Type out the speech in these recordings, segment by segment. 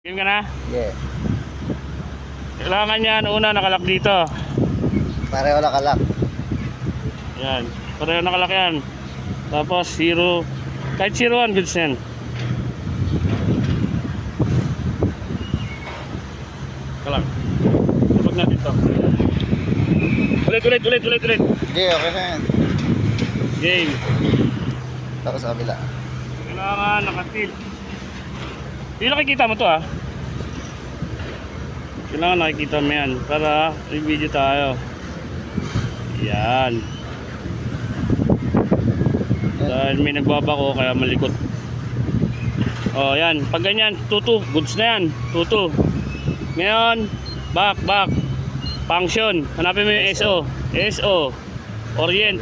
Game ka na? Yeah. Kailangan yan, una nakalak dito. Pareho nakalak. Yan, pareho nakalak yan. Tapos 0, kahit 0-1 goods yan. Kalak. Tupag natin to. Ulit. Hindi, okay na yan. Game. Tapos sa kabila. Kailangan nakatil. Hindi nakikita mo to ah. Kailangan nakikita mo yan para i-video tayo. Yan. Dahil may nagbabako kaya malikot. Oh yan, pag ganyan, tutu, goods na yan, tutu. Ngayon, back, function, hanapin mo yung SO, orient,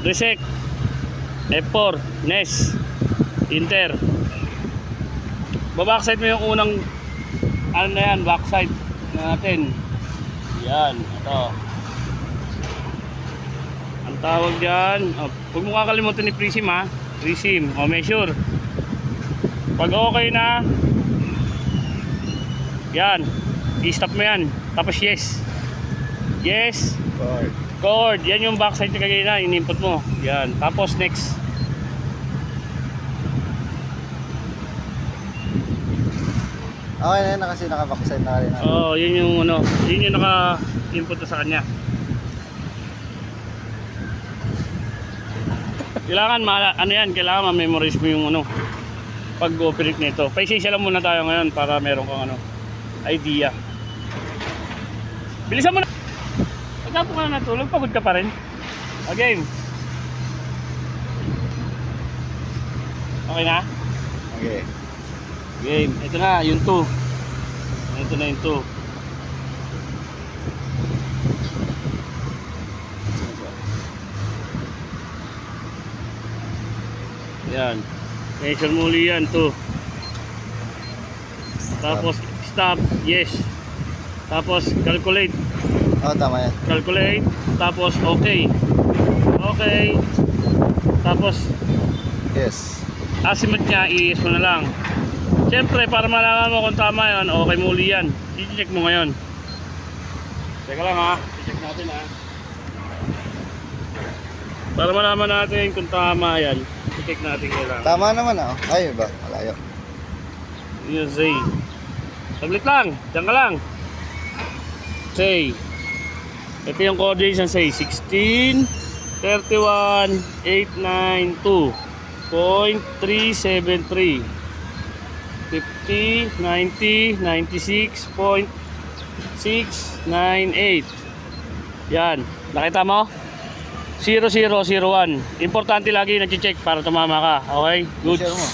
resect, F4, NES, enter. Babackside mo yung unang ano na yan, backside natin. Yan, ito. Ang tawag dyan, huwag mo kakalimutan ni Prism ha. Prism, measure. Pag okay na, yan, i-stop mo yan. Tapos yes. Yes. Chord. Yan yung backside na kagaya na, in-input mo. Yan, tapos next. Okay na yan kasi naka-backside na rin. Oo, yun yung ano, yun yung naka-input sa kanya. Kailangan ano yan, kailangan ma-memorize mo yung ano pag-operate nito. Pa-isa-isa lang muna tayo ngayon para meron kang ano idea. Bilisan mo na. Pagkapo ka na natulog, pagod ka pa rin. Okay. Okay na? Okay. Game. Ito na, yung 2. Ito na yung 2. Yan. Measure muli yan, 2. Tapos, stop. Yes. Tapos, calculate. Oo, tama yan. Calculate. Tapos, okay. Okay. Tapos, Yes. azimuth niya, i-yes mo na lang. Siyempre, para malaman mo kung tama yun, okay muli yan. I-check mo ngayon. Teka lang ha. I-check natin ha. Para malaman natin kung tama yan, i-check natin kailangan. Tama naman ah. Ay, ba? Malayo. Yun, say. Saglit lang. Diyan ka lang. Say. Ito yung coordinates ng say. 16, 31, 892, 0.373. 50, 90, 96.698. Yan. Nakita mo? 0001. Importante lagi nag-check para tumama ka. Okay? Goods. Measure mo.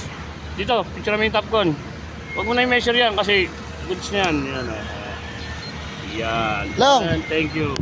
Dito, picture mo yung top gun. Huwag mo na i-measure yan kasi goods na yan. Yan. Yan. Long. Yan. Thank you.